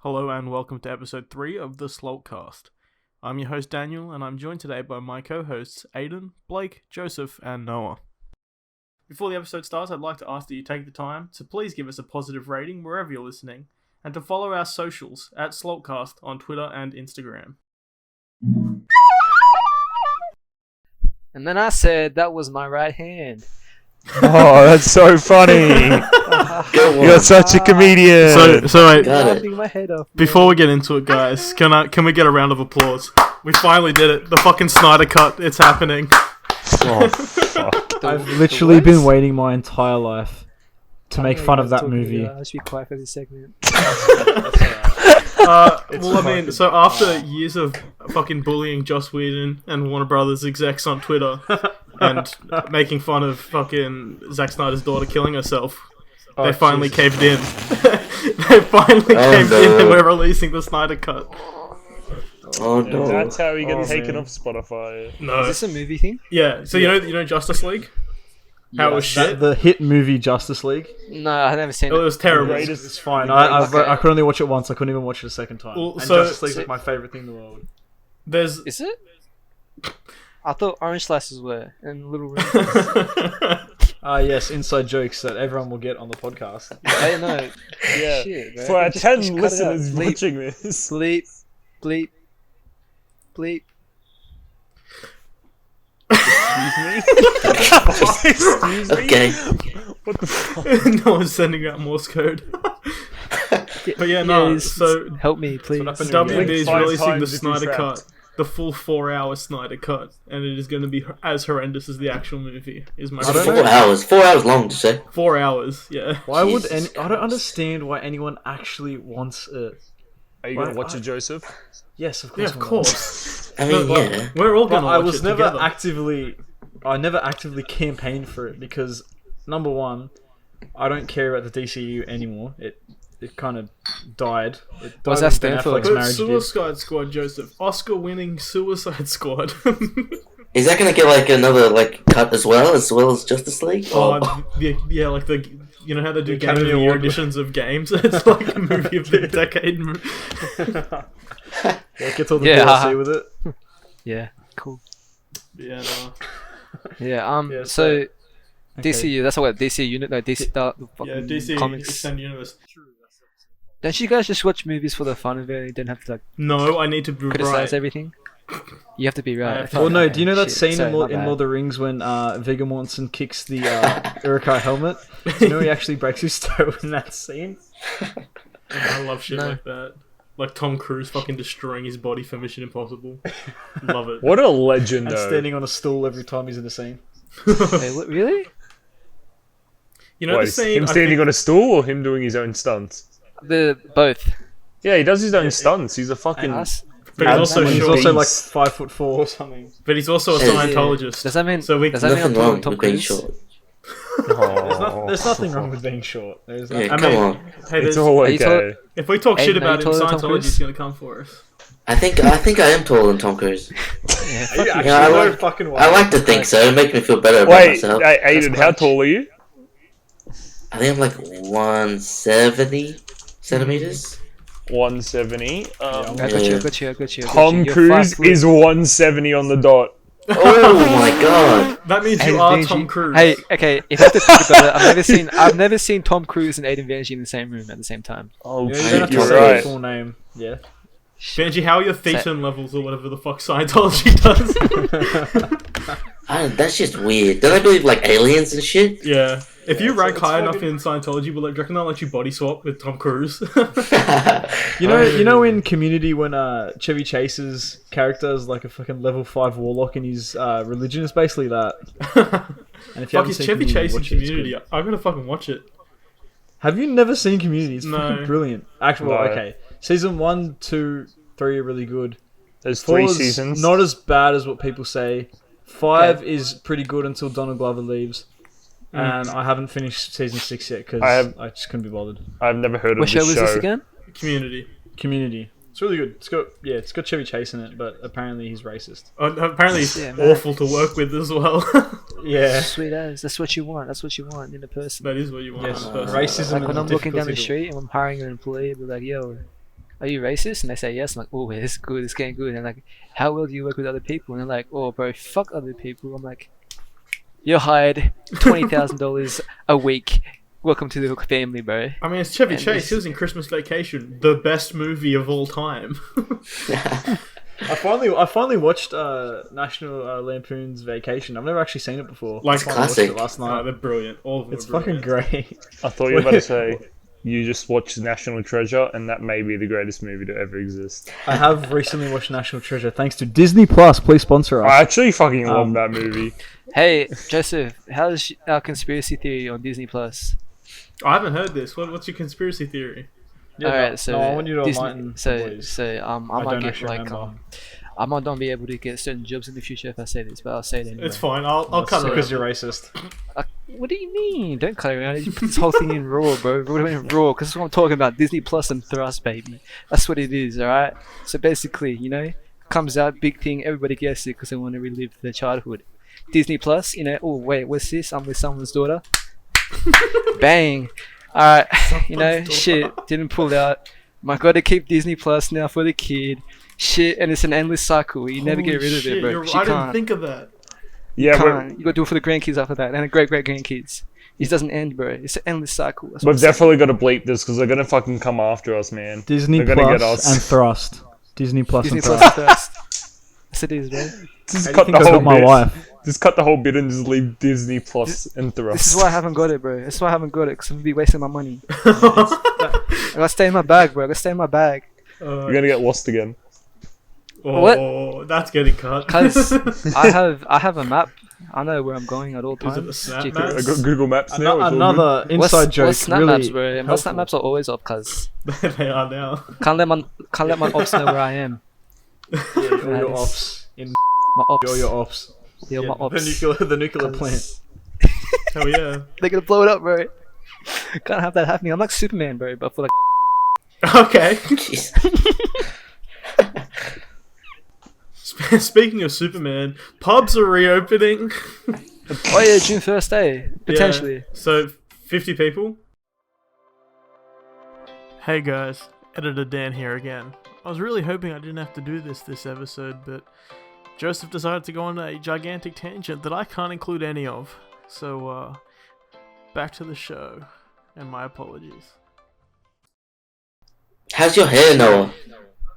Hello and welcome to episode 3 of the Slalt Cast. I'm your host Daniel, and I'm joined today by my co-hosts Aidan, Blake, Joseph, and Noah. Before the episode starts, I'd like to ask that you take the time to please give us a positive rating wherever you're listening, and to follow our socials at Slaltcast on Twitter and Instagram. And then I said that was my right hand. Oh, that's so funny. You're such a comedian. So wait, My head off, before we get into it, guys, can we get a round of applause? We finally did it. The fucking Snyder cut. It's happening. Oh, fuck. I've literally been waiting my entire life to make fun of that movie. I should be quiet for this segment. So after years of fucking bullying Joss Whedon and Warner Brothers execs on Twitter and making fun of fucking Zack Snyder's daughter killing herself, they finally caved in. They finally caved in and we're releasing the Snyder cut. Oh no! That's how he gets taken off Spotify. No. Is this a movie thing? Yeah, so you know Justice League? How it was shit? The hit movie Justice League. No, I've never seen It it. was terrible. It's fine. I could only watch it once. I couldn't even watch it a second time. Well, and so- Justice League is my favourite thing in the world. There's... Is it? I thought orange slices were and little rings. Yes, inside jokes that everyone will get on the podcast. I don't know. Yeah. Shit, bro. For our Just 10 cut it out. listeners Bleep, watching this. bleep, bleep, bleep. Excuse me? Okay. What the fuck? no one's sending out Morse code. But yeah, no, Yes, so... help me, please. WB is Five releasing the times if you're Snyder trapped. cut, the full 4-hour Snyder cut, and it is going to be as horrendous as the actual movie. Is my I don't prediction. know. 4 hours long, did you say? 4 hours, yeah. Why would Jesus I don't understand why anyone actually wants it. Are you going to watch it, Joseph? Yes, of course. Yeah, of I'm gonna course. I mean, Look, yeah. we're all But going to I watch was it never together. I never actively campaigned for it because, number one, I don't care about the DCU anymore. It kind of died. It died What's that with stand Ben for? Affleck's But marriage gift. Suicide Squad, Joseph. Oscar-winning Suicide Squad. Is that gonna get like another cut as well as Justice League? yeah, like the... You know how they do The Game of Academy the Year Award. editions of games? It's like a movie of the decade. Yeah, it gets all the Yeah, DLC haha. with it. Yeah, cool. Yeah, no. Yeah, Yeah, so okay. DCU, that's what DC unit, no, DC, the Yeah, fucking DC comics. Extended Universe. Don't you guys just watch movies for the fun of it? You don't have to like No, I need to be criticize right. everything. You have to be right. I I have feel Well, to- no. like- Do you know that shit, scene sorry, in my Lord bad. of the Rings when Viggo Mortensen kicks the Uruk-hai helmet? Do you know he actually breaks his toe in that scene? I love shit No. like that. Like Tom Cruise fucking destroying his body for Mission Impossible. Love it. What a legend, And though. standing on a stool every time he's in the scene. Wait, what, really? You know What, the scene? him I standing think- on a stool or him doing his own stunts? The both. Yeah, he does his own stunts. He's a fucking... Us? But he's also And he's short. also like Beast. 5'4" or something. But he's also a Yeah. Scientologist. Does that mean? So we- does that mean I'm Nothing taller wrong than Tom with being Cruise? short. There's nothing wrong with being short. There's Yeah, nothing. I come mean, on. hey, It's there's- all Are you okay. if we talk Hey, shit are you about him, taller than Tom Scientology's Cruise? gonna come for us. I think I am taller than Tom Cruise. Yeah, Are you actually? I No like- fucking way. I like to think so. It makes me feel better about Wait, myself. hey, Aiden, how tall are you? I think I'm like 170 centimeters. 170. I got you. Tom You're Cruise 5 foot. is 170 on the dot. Oh my god! That means Aiden you are Vanjie. Tom Cruise. Hey, okay. If I have to think about it, I've never seen Tom Cruise and Aiden Vanjie in the same room at the same time. Oh, Yeah, you Shit, don't have to you're say right. his full name. Yeah. Benji, how are your thetan levels or whatever the fuck Scientology does? That's just weird. Don't I believe like aliens and shit? Yeah. If you rank it's high enough fucking- in Scientology, will do you reckon they'll let you body swap with Tom Cruise? You know in Community when Chevy Chase's character is like a fucking level 5 warlock and his religion is basically that. And if you Fuck, haven't is seen Chevy Community, Chase in watch it, it's Community? good. I'm gonna fucking watch it. Have you never seen Community? It's No. fucking brilliant. Actually, well, No. okay. Season 1, 2, 3 are really good. There's 4 3 is seasons. not as bad as what people say. 5 is pretty good until Donald Glover leaves. And I haven't finished season 6 yet because I just couldn't be bothered. I've never heard of What this show show. was this again? Community. Community. It's really good. It's got Chevy Chase in it, but apparently he's racist. Apparently, he's Yeah, man. awful to work with as well. Yeah. Sweet as. That's what you want. That's what you want in a person. That is what you want. Yes. in a person. Racism Like when is I'm looking down the difficult to do. street and I'm hiring an employee, I'll be like, yo, are you racist? And they say yes. I'm like, oh, it's good, it's getting good. And like, how well do you work with other people? And they're like, oh, bro, fuck other people. I'm like, you're hired $20,000 a week. Welcome to the family, bro. I mean, it's Chevy And Chase. this- He was in Christmas Vacation, the best movie of all time. I finally watched National Lampoon's Vacation. I've never actually seen it before. Like I finally watched classic. it last Oh, night. they're brilliant. All of them It's are fucking brilliant. great. I thought you were about to say you just watched National Treasure, and that may be the greatest movie to ever exist. I have recently watched National Treasure thanks to Disney Plus. Please sponsor us. I actually fucking love Um, that movie. Hey, Joseph, how's our conspiracy theory on Disney Plus? I haven't heard this. What's your conspiracy theory? Yeah, Alright, so I want you to Disney, enlighten the so boys. I I might don't get actually like remember. I might not be able to get certain jobs in the future if I say this, but I'll say it anyway. It's fine. I'll cut it because out. you're racist. What do you mean? Don't cut it around. You put this whole thing in raw, bro. We're doing raw because that's what I'm talking about. Disney Plus and Thrust, baby. That's what it is, alright? So basically, you know, comes out, big thing, everybody gets it because they want to relive their childhood. Disney Plus, you know, oh wait, what's this? I'm with someone's daughter. Bang. Alright, you know, Someone's daughter. shit, didn't pull out. My gotta keep Disney Plus now for the kid. Shit, and it's an endless cycle. You never get Holy rid of shit, it, bro. you're 'cause right. You I didn't can't. think of that. Yeah, Can't. You gotta do it for the grandkids after that, and the great grandkids. It doesn't end, bro. It's an endless cycle. That's what we've I'm saying. definitely got to bleep this because they're gonna fucking come after us, man. Disney They're gonna get Plus us. and Thrust. Disney Plus Disney and Plus Thrust. first. Yes, it is, bro. Just How do you cut think the I whole got my bit. wife? Just cut the whole bit and just leave Disney Plus and Thrust. This is why I haven't got it, bro. That's why I haven't got it, because I'm gonna be wasting my money. I gotta stay in my bag, bro. I gotta stay in my bag. You're gonna get lost again. Oh, that's getting cut. Cause I have a map. I know where I'm going at all Is it times. the Snap GPS. Map? I got Google Maps now. it's all Another What's, inside joke. what's snap really maps, bro? My helpful. snap maps are always up, cuz They are now. can't let my ops know where I am. Yeah, all your Nice. ops in My ops. all your ops. Yeah, my ops. The nuclear plant. Hell yeah. They're gonna blow it up, bro. Can't have that happening. I'm like Superman, bro, but for like. Okay. Jeez. Speaking of Superman, pubs are reopening. Oh yeah, June 1st day potentially. Yeah. So 50 people. Hey guys, editor Dan here again. I was really hoping I didn't have to do this episode, but Joseph decided to go on a gigantic tangent that I can't include any of. So back to the show, and my apologies. How's your hair, Noah?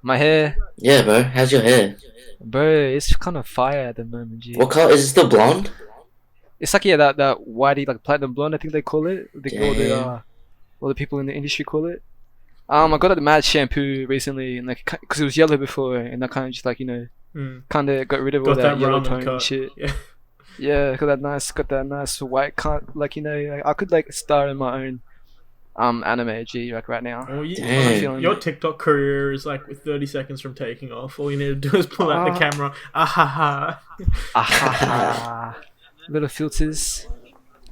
My hair, Yeah, bro. How's your hair? bro, it's kind of fire at the moment, G. What color is it? Still blonde? It's like that whitey, like platinum blonde, I think they call it. All the people in the industry call it. I got the mad shampoo recently, and like, cause it was yellow before, and I kind of just like kind of got rid of all Got that that yellow ramen tone and cut. shit. Yeah. Yeah, got that nice white cut. Like I could like star in my own anime G like right now. Well, Damn. your TikTok career is like 30 seconds from taking off. All you need to do is pull out the camera. Ahaha. Ah, little filters.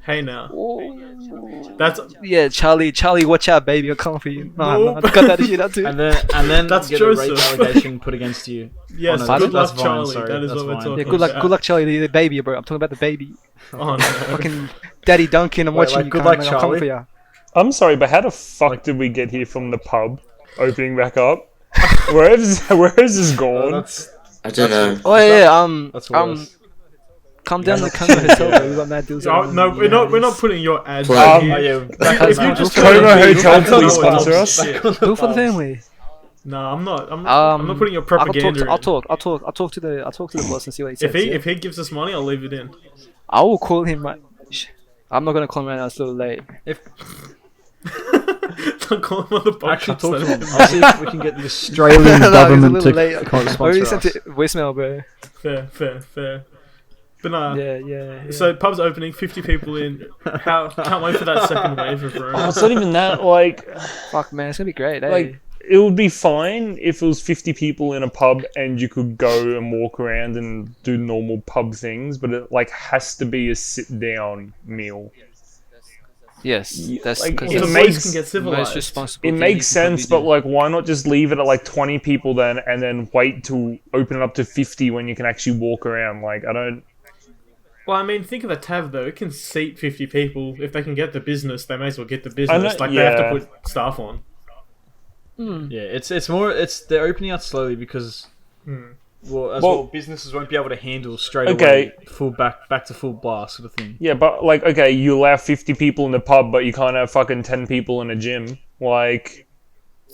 Hey now. Ooh. That's Yeah, Charlie, watch out, baby! I'm coming for you. No, Nope. I got that shit out too. And then That's get a rape Joseph. allegation put against you. yes. Oh, no, Good luck, that's Vine, Charlie. sorry, That is that's what we're Vine. talking Yeah, good about. luck, Charlie, the baby, bro. I'm talking about the baby. Oh no. Fucking Daddy Duncan, I'm Wait, watching like, you. good cunt, luck, I'm coming for Charlie. ya. I'm sorry, but how the fuck did we get here from the pub opening back up? where is this gone? That's I don't know. Oh yeah, that's worse. come down to the Congo Hotel, bro. We got mad deals. Oh, no, we're not putting your ads Plug. out Oh here. yeah, If you just Como turn on Hotel, video, please I don't know sponsor what us. shit. Do it for the family. No, I'm not. I'm not putting your propaganda. I'll talk to the boss and see what he says. If he gives us money, I'll leave it in. I will call him right. I'm not gonna call him right now. It's a little late. Don't call him on the podcast. actually talk to then. him. I'll see if we can get the Australian No, he's a government little to late. I sponsor already us. sent it voicemail, bro. Fair. But nah. Yeah. So pub's opening, 50 people in. Can't wait for that second wave of room. Oh, it's not even that. Like, Fuck, man, it's gonna be great. Eh? like it would be fine if it was 50 people in a pub and you could go and walk around and do normal pub things, but it like has to be a sit-down meal. yes, that's like, because it the it's makes- boys can get most civilized. responsible. It thing makes you can sense, probably but like, why not just leave it at like 20 people then, and then wait to open it up to 50 when you can actually walk around? Like, I don't. Well, I mean, think of the TAV though. It can seat 50 people. If they can get the business, they may as well get the business. know- Like they have yeah. to put staff on. Yeah, it's more. They're opening out slowly because, well, businesses won't be able to handle straight away full back to full blast sort of thing. Yeah, but like, okay, you allow 50 people in the pub, but you can't have fucking 10 people in a gym. Like,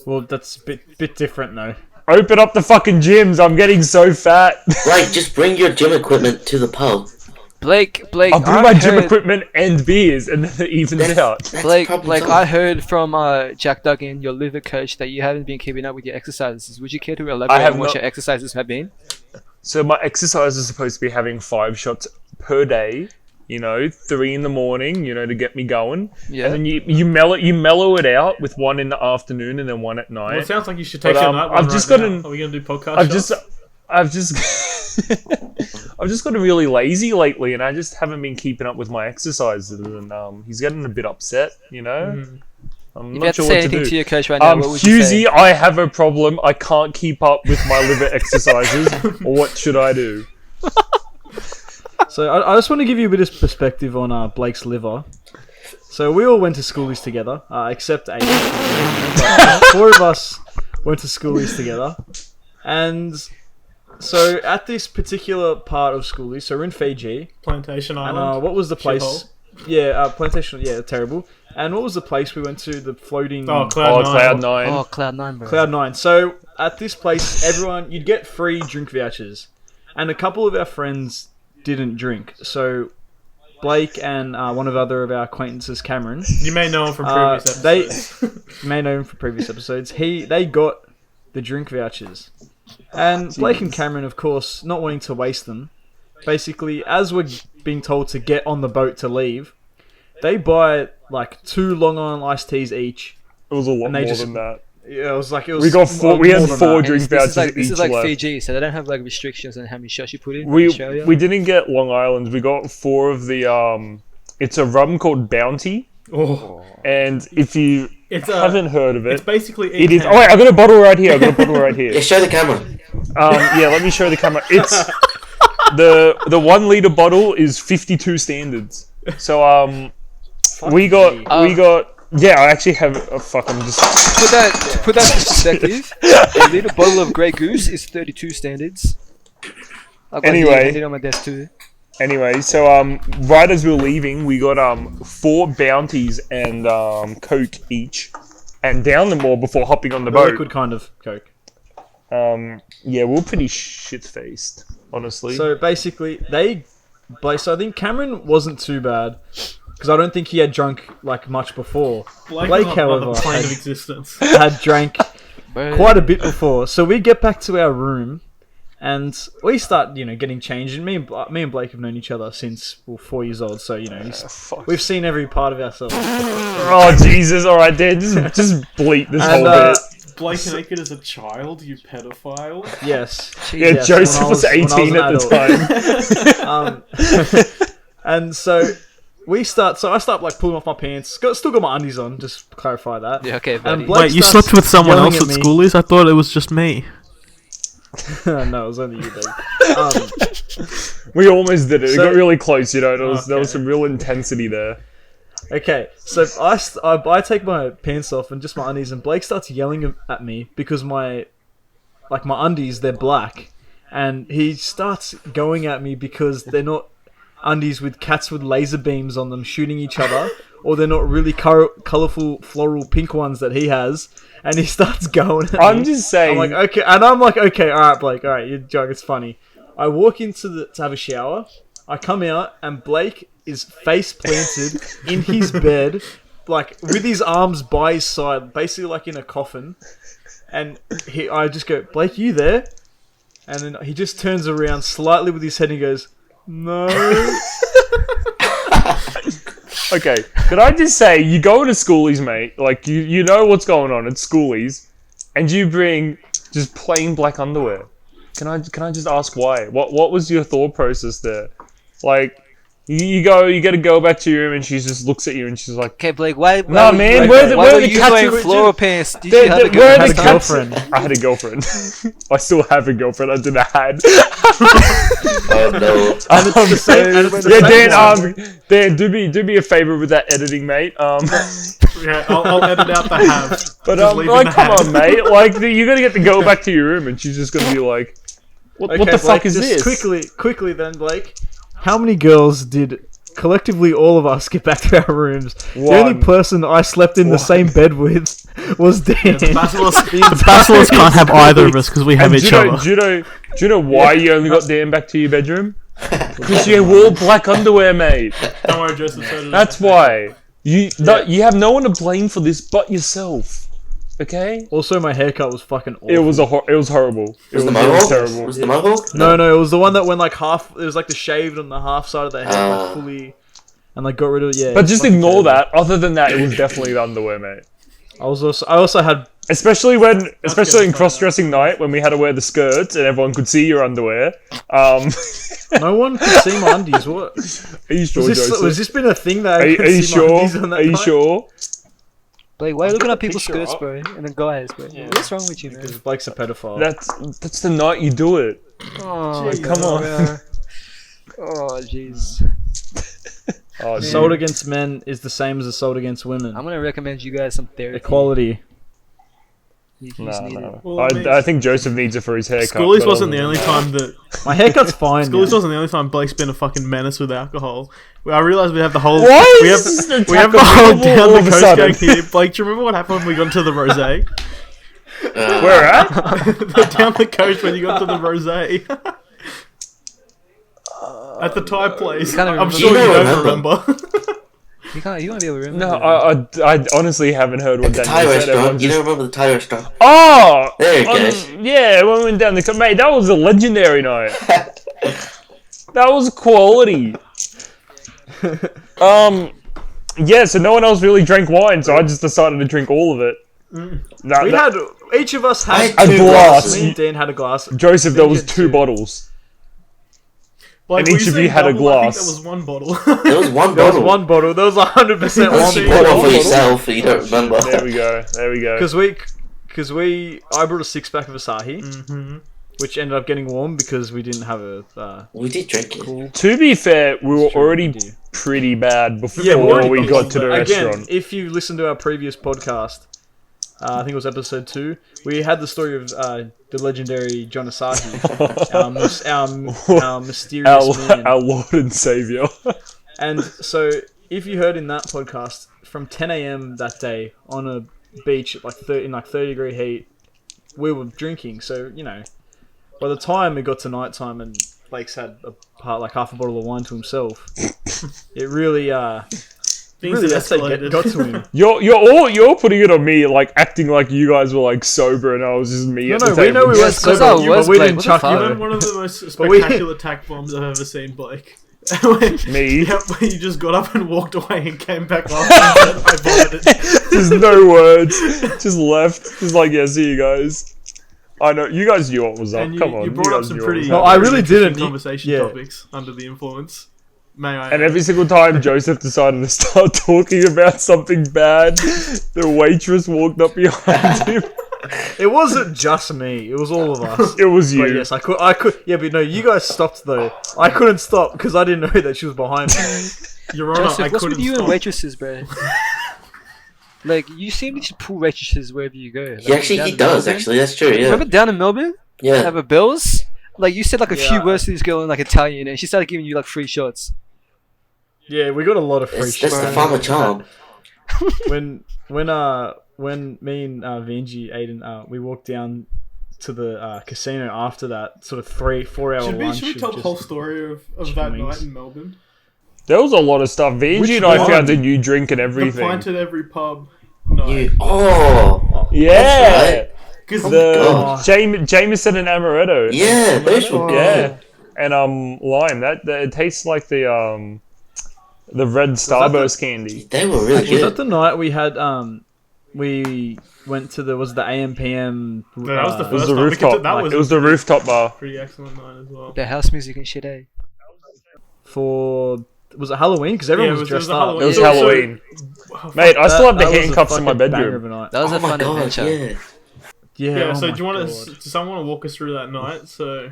well, that's a bit different though. Open up the fucking gyms. I'm getting so fat. Like, just bring your gym equipment to the pub. Blake, I'll bring my gym equipment and beers, and then it evens out. Blake, I heard from Jack Duggan, your liver coach, that you haven't been keeping up with your exercises. Would you care to elaborate on what your exercises have been? So my exercise is supposed to be having 5 shots per day. 3 in the morning, to get me going. Yeah. And then you mellow it out with 1 in the afternoon and then 1 at night. Well, it sounds like you should take your night one. Are we going to do podcast shots? I've just gotten really lazy lately, and I just haven't been keeping up with my exercises. And he's getting a bit upset, I'm if not you had sure to say what to anything do. to your coach right now, what would you say? Husey, I have a problem. I can't keep up with my liver exercises. What should I do? So I just want to give you a bit of perspective on Blake's liver. So we all went to schoolies together, except 8. But 4 of us went to schoolies together. And so at this particular part of schoolies, so we're in Fiji. Plantation Island. And what was the place? Shithole. Yeah, Plantation, yeah, terrible. And what was the place we went to? The floating... Cloud 9. Oh, Cloud 9, bro. Cloud 9. So at this place, you'd get free drink vouchers. And a couple of our friends didn't drink. So Blake and one of our acquaintances, Cameron. You may know him from previous episodes. They may know him from previous episodes. They got the drink vouchers. And Blake and Cameron, of course, not wanting to waste them, basically, as we're being told to get on the boat to leave, they buy like 2 Long Island iced teas each. It was a lot more than that. Yeah, it was like we got 4. We had 4 drink vouchers each. This is like left. Fiji, so they don't have like restrictions on how many shots you put in. We didn't get Long Island. We got 4 of the It's a rum called Bounty. Oh. And if you haven't heard of it, it's basically it is. Oh wait, I got a bottle right here. Yeah, show the camera. Yeah, let me show the camera. It's the 1 liter bottle is 52 standards. So we got. Yeah, I actually have a fucking just put that in perspective. A liter bottle of Grey Goose is 32 standards. Anyway, on my desk too. Anyway, so right as we were leaving, we got 4 bounties and Coke each, and down them all before hopping on the boat. Liquid kind of Coke. Yeah, we were pretty shit-faced, honestly. So basically, so I think Cameron wasn't too bad because I don't think he had drunk like much before. Blake however, plane of existence. had drank quite a bit before. So we get back to our room. And we start, getting changed. And me and Blake have known each other since 4 years old. So, we've seen every part of ourselves. Oh, Jesus. All right, Dan. Just bleep this whole bit. Blake naked as a child, you pedophile. Yes. Yeah, yes, Joseph was 18 at the time. And so I start like pulling off my pants. Still got my undies on, just to clarify that. Yeah, okay, buddy. Wait, you slept with someone else at schoolies? I thought it was just me. No, it was only you, babe. We almost did it. It got really close, There was some real intensity there. Okay, so I take my pants off and just my undies, and Blake starts yelling at me because my undies, they're black, and he starts going at me because they're not undies with cats with laser beams on them shooting each other, or they're not really colourful floral pink ones that he has. And he starts going at me. I'm just saying. I'm like, okay, alright, Blake, alright, you're joking, it's funny. I walk to have a shower, I come out, and Blake is face planted in his bed, like, with his arms by his side, basically like in a coffin. And I just go, Blake, you there? And then he just turns around slightly with his head and he goes, no. Okay, could I just say, you go to schoolies, mate, like, you know what's going on at schoolies, and you bring just plain black underwear. Can I just ask why? What was your thought process there? Like, You get to go back to your room, and she just looks at you, and she's like, Okay, Blake, why "Nah, man, where were the you cats wearing are- floral pants? Did Where you have a are the girlfriend? cats?" I had a girlfriend. I still have a girlfriend. I didn't had. Oh no. And it's the same. And it's the Yeah, same Dan. one. Dan, do me a favor with that editing, mate. Yeah, I'll edit out the have. But Just leave in like, the come have. on, mate. Like, you gotta get to go back to your room, and she's just gonna be like, "What Okay, the Blake, fuck is just this?" Quickly then, Blake. How many girls did collectively all of us get back to our rooms? The only One. person I slept in the same bed with was Dan. The bachelors can't have either of us because we have And each other. do you know why you only got Dan back to your bedroom? Because you wore black underwear, mate. Don't worry, Joseph. So did I. That's why. You have no one to blame for this but yourself. Okay? Also, my haircut was fucking awful. It was horrible. It Was the was mohawk? terrible. Was the mohawk? No, it was the one that went like half. It was like the shaved on the half side of the head, like fully, and like got rid of But just fucking ignore terrible. that. Other than that, it was definitely the underwear, mate. I also had Especially good. in cross-dressing night when we had to wear the skirts and everyone could see your underwear. no one could see my undies. What Are you sure, Joseph? was this been a thing that I Are could you see my sure? undies on that Are you night? sure? Blake, why are you looking at people's picture skirts, up. bro? And the guys, bro. What's wrong with you, man? Because Blake's a pedophile. That's the night you do it. Oh, Come on. bro. Oh, jeez. Oh, Assault dude. against men is the same as assault against women. I'm gonna recommend you guys some therapy. Equality. You just Nah, need nah. it. Well, I mean, I think Joseph needs it for his haircut. Schoolies but wasn't the other only than time that My haircut's fine. Schoolies now. wasn't the only time Blake's been a fucking menace with alcohol. I realised we have the whole Why we is have this an we have attack the on whole people down all the of a coast sudden? gang here. Blake, do you remember what happened when we got to the rosé? Where at? Down the coast when you got to the rosé. At the Thai place. can't I'm remember. sure you You don't don't remember. You won't be able to remember. No, I honestly haven't heard what The Daniel Thai said. restaurant. Everyone You just- don't remember the Thai restaurant? Oh! There it goes. Yeah, when we went down the... Mate, that was a legendary night. That was quality. Yeah, so no one else really drank wine, so I just decided to drink all of it. We had each of us had A two glass. glasses. Me and Dan had a glass. Joseph, there was had 2 two. bottles. Like, And were each of saying you had a double? I think glass. that was one bottle. There was one There was bottle. one bottle. There was 100% One one bottle for yourself, you don't remember. There we go. Because I brought a 6-pack of Asahi, which ended up getting warm because we didn't have a We did drink it. To be fair, we were true, already we do. pretty bad before Yeah, we got to the Again, restaurant. if you listen to our previous podcast, I think it was episode 2, we had the story of the legendary John Asahi, our mysterious man. Our Lord and Savior. And so, if you heard in that podcast, from 10 a.m. that day on a beach at in 30-degree heat, we were drinking. So, you know, by the time it got to night time and Blake's had half a bottle of wine to himself, it really Things really had that's like escalated. got to him. You're putting it on me, like acting like you guys were like sober and I was just me at the No, table. we know we weren't Yes, 'cause sober, I with you, was, but we Blake, didn't what the chuck fuck? you. Even one of the most But we- spectacular tack bombs I've ever seen, Blake. Me? Yep, where you just got up and walked away and came back off and said, I vomited. Just no words. Just left. Just like, yeah, see you guys. I know you guys knew what was up. And you, Come on, you brought up guys some knew what pretty was No, up. I really interesting didn't. conversation Yeah. topics under the influence. May I? And every single time Joseph decided to start talking about something bad, the waitress walked up behind him. It wasn't just me; it was all of us. It was you. But yes, I could. Yeah, but no, you guys stopped though. I couldn't stop because I didn't know that she was behind me. Your Honor, Joseph, I what's couldn't with you stop. and waitresses, bro? Like, you seem to just pull waitresses wherever you go. He actually, down he in does, Melbourne. actually, that's true, yeah. Remember down in Melbourne? Yeah. Have a bills? Like, you said like a few Yeah. words to this girl in like Italian, and she started giving you like free shots. Yeah, we got a lot of free It's shit. just the farmer charm. When me and Vinji, Aiden, we walked down to the casino after that sort of 3-4 hour lunch. Should we tell of the whole just- story of that wings. night in Melbourne? There was a lot of stuff. Which VG and I one? found a new drink and The everything. pint at every pub night. You, oh, Yeah. Because The God. Jameson and amaretto. yeah, those were Yeah. good. And lime. That it tastes like the red Starburst candy. They were really Was good. that the night we had we went to the AM PM? No, that was the It was first the time. rooftop. That was It was the rooftop bar. pretty excellent night as well. The house music and shit, eh? for Was it Halloween? Because everyone Yeah, was it was dressed up. It was Yeah. Halloween. Oh, Mate, I still have the That was a handcuffs in my fucking banger bedroom. of a night. That was Oh a my fun god, adventure. yeah. Yeah, Oh so my do you want God. to? Does someone want to walk us through that night? So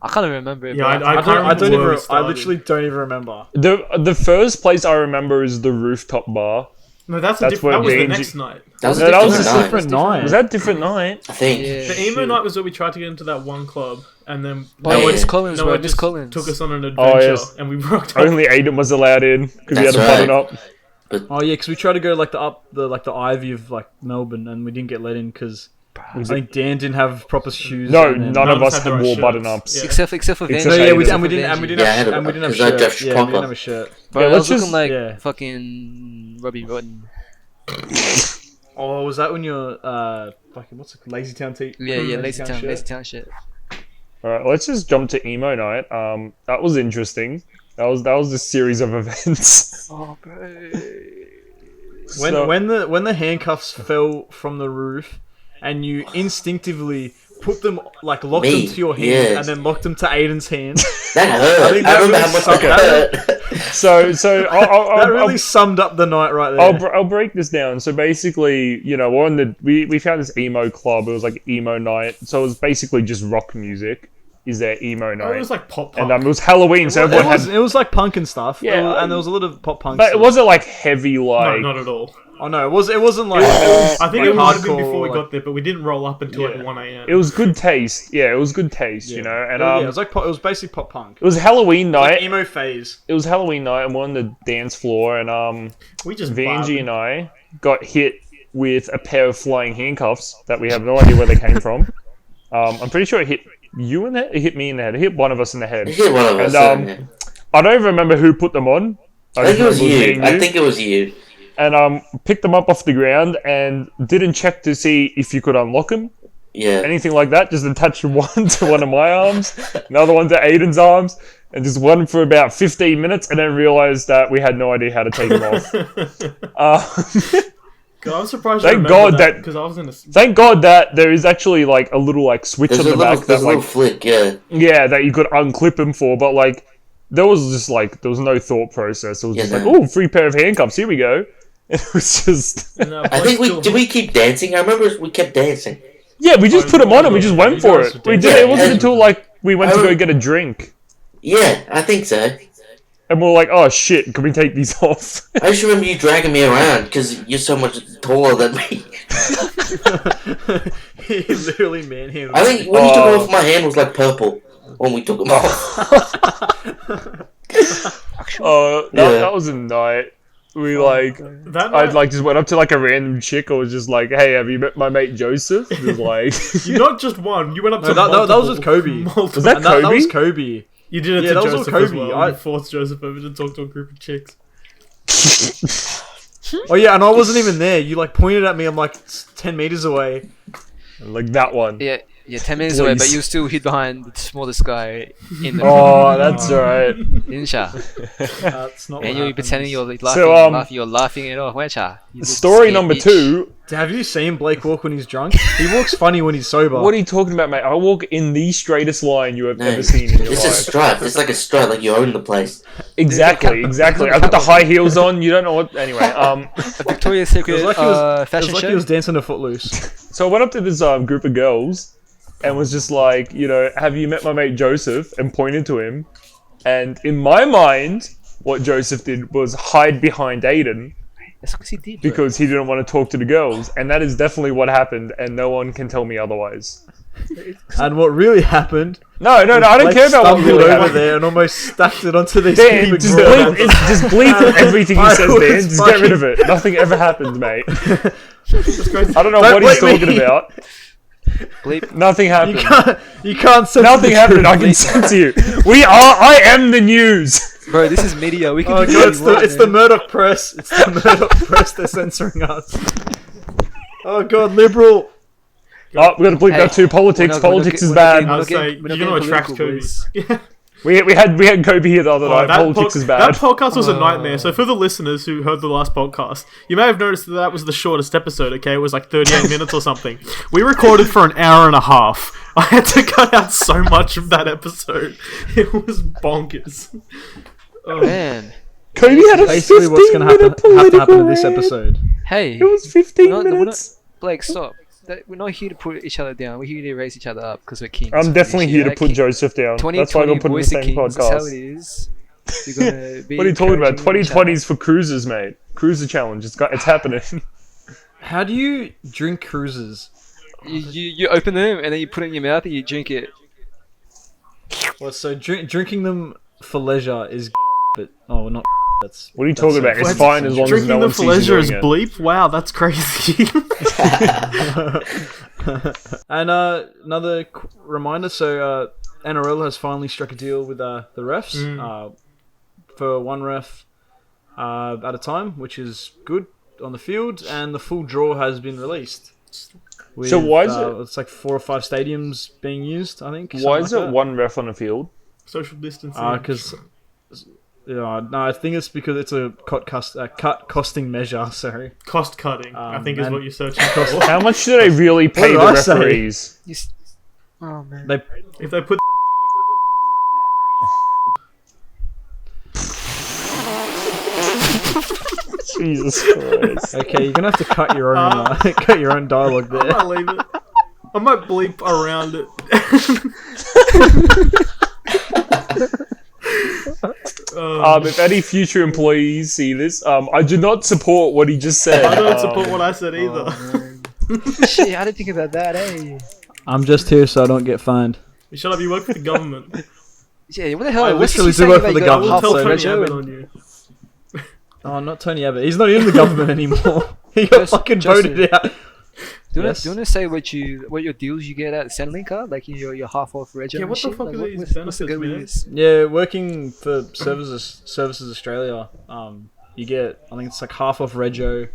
I can't even remember it. Yeah, but I I don't remember even. where we I started. literally don't even remember. The first place I remember is the rooftop bar. no, that's a That's different. That where was the Benji- next night. That was No, a that was different a night. different night. Was that a different night? I think. Yeah. The emo night was where we tried to get into that one club, and then Oh, yeah. Miss Collins, Noah bro. Miss just Collins. took us on an Oh, adventure, yes. and we rocked up. Only Aiden was allowed in because he had That's a button right. up. Oh yeah, because we tried to go like the Ivy of like Melbourne, and we didn't get let in because I think Dan didn't have proper shoes. No, and then- none of us had the had right wore shirts. button ups. Yeah. Except for Except Vanjie. No, yeah, we, Except and we for didn't, and we Vanjie. didn't Yeah, I have, had a- and we didn't have 'cause I shirt. dressed Yeah, we proper. didn't have a shirt. Bro, Yeah, I let's was looking just- like yeah. fucking Robbie Rotten. Oh, was that when you're fucking what's it? Lazy Town T? Yeah, Lazy Town, shirt? Lazy Town shit. Alright, let's just jump to emo night. That was interesting. That was a series of events. Oh, bro. When So- when the handcuffs fell from the roof, and you instinctively put them like locked Me, them to your hand, yes. and then locked them to Aiden's hand. That I hurt. think I that remember really how much sucked. that hurt. So That really summed up the night right there. I'll break this down. So basically, you know, we're on we found this emo club. It was like emo night. So it was basically just rock music. Is there emo night? It was like pop punk. And it was Halloween, so everyone had. It was like punk and stuff. Yeah, and there was a lot of pop punk. But it stuff. wasn't like heavy no, like. not at all. Oh no, it wasn't like. I think like it might have been hardcore, before we like- got there, but we didn't roll up until Yeah. like 1 a.m. It was good taste. Yeah, it was good taste. You know, and yeah, it was like it was basically pop punk. it was Halloween night. Like emo phase. It was Halloween night, and we're on the dance floor, and we just Vanjie vibed. and I got hit with a pair of flying handcuffs that we have no idea where they came from. I'm pretty sure it hit you in the head. It hit me in the head. It hit one of us in the head. It hit one of us. And yeah. I don't even remember who put them on. I think it was just remember you. being I think it was you. And picked them up off the ground and didn't check to see if you could unlock them, Yeah. anything like that. Just attached one to one of my arms, another one to Aiden's arms, and just one for about 15 minutes, and then realized that we had no idea how to take them off. God, I'm surprised. Thank God that- because I was in a. Thank God that there is actually like a little like switch There's on a the little, back there's that a little like flick, yeah. yeah that you could unclip them for, but like there was just like there was no thought process. It was Yeah, just like, no. oh, free pair of handcuffs, here we go. It was just I think did we keep dancing? I remember we kept dancing. yeah, we just put them on and we just You went for guys it. were We did. dancing. It wasn't Yeah. until like we went to I go don't- get a drink. Yeah, I think so. And we're like, oh shit, can we take these off? I just remember you dragging me around because you're so much taller than me. He literally manhandled. I think when you took Oh. them off, my hand was like purple when we took them off. That, Yeah. that was a night. We like, That I night, like just went up to like a random chick. I was just like, hey, have you met my mate Joseph? He was like, not just one. You went up No, to that was multiple- with Kobe. multiple- Was that And that was Kobe? Kobe. You did it Yeah, to that was all Joseph as Kobe. well. You forced Joseph over to talk to a group of chicks. Oh yeah, and I wasn't even there. You like pointed at me. I'm like 10 meters away. like that one. Yeah, 10 minutes away, but Please. you still hid behind the smallest guy in the Oh, that's right. didn't ya? That's not. And what you're pretending you're laughing, So, you're laughing it off, weren't ya? You little Story scared number bitch. 2. Have you seen Blake walk when he's drunk? He walks funny when he's sober. What are you talking about, mate? I walk in the straightest line you have No, ever seen in your it's a life. strut. It's like a strut, like you own the place. Exactly. I got the high heels on. You don't know what. Anyway, A Victoria's It Secret was like he was, it fashion was like show. he was dancing to Footloose. so I went up to this group of girls and was just like, you know, have you met my mate Joseph? And pointed to him. And in my mind, what Joseph did was hide behind Aiden That's because he did. Bro. because he didn't want to talk to the girls. And that is definitely what happened. And no one can tell me otherwise. And what really happened? No, I don't Blake care about what stumbled really over happened. there and almost stacked it onto this Dan, big just broad. bleep everything he I says, was Dan. Just get fucking- rid of it. Nothing ever happened, mate. It's crazy. I don't know Don't what he's bleep me. talking about. Bleep. Nothing happened. You can't censor Nothing the happened. truth. I can censor you. I am the news. Bro, this is media. We can Oh do god, whatever it's we the want, man. Murdoch press. It's the Murdoch press. They're censoring us. Oh god, liberal. Oh, we got to bleep Hey, that too. Politics. we're not Politics is we're not bad. getting- I we're was not like, getting- we're not you're gonna getting attract political, Kobe. boys. Yeah. We had Kobe here the other night. Politics is That bad. podcast was a nightmare. So for the listeners who heard the last podcast, you may have noticed that was the shortest episode. Okay, it was like 38 minutes or something. We recorded for an hour and a half. I had to cut out so much of that episode. It was bonkers. Man. Cody had a Basically, what's going to 15-minute have to political happen in this rant. episode. Hey. It was 15 we're not, minutes. Blake, stop. We're not here to put each other down. We're here to raise each other up because we're kings. I'm definitely here to Yeah, put king. Joseph down. That's why I 2020 got put in the boys are same kings. That's how it podcast. is. You're gonna be What are you talking about? encouraging each other. 2020's for cruisers, mate. Cruiser challenge. It's happening. How do you drink cruises? You open them and then you put it in your mouth and you drink it. Well, so drinking them for leisure is, but not. That's What are you talking about? It's What? fine as long as Drinking no them one for sees you leisure doing is it. bleep? Wow, that's crazy. And another reminder. So NRL has finally struck a deal with the refs for one ref at a time, which is good on the field, and the full draw has been released. With, So why is it- It's like 4 or 5 stadiums being used, I think. Why is it one ref on the field? Social distancing. Because no, I think it's because it's a cut costing measure. Sorry. Cost cutting, I think is and- what you're searching for. How much do they really pay did the I say? referees? Oh man. They If they put Jesus Christ. okay. You're gonna have to cut your own cut your own dialogue I there. might leave it. I might bleep around it. If any future employees see this, I do not support what he just said. I don't support what I said either. Shit, I didn't think about that, eh? I'm just here so I don't get fined. You shut up, you work for the government. Yeah, what the hell? I what's literally he do saying work about for the you got government, I'll half tell a Tony Reggio Abbott and- on you. Oh, not Tony Abbott. He's not in the government anymore. He got fucking voted out. Do you Yes. want to say what your deals you get at Centrelink are? Like your half off Reggio? Yeah, and what the shit? fuck Like, are these what's the good with benefits, this? Yeah, working for Services Australia, you get, I think it's like half off Rego.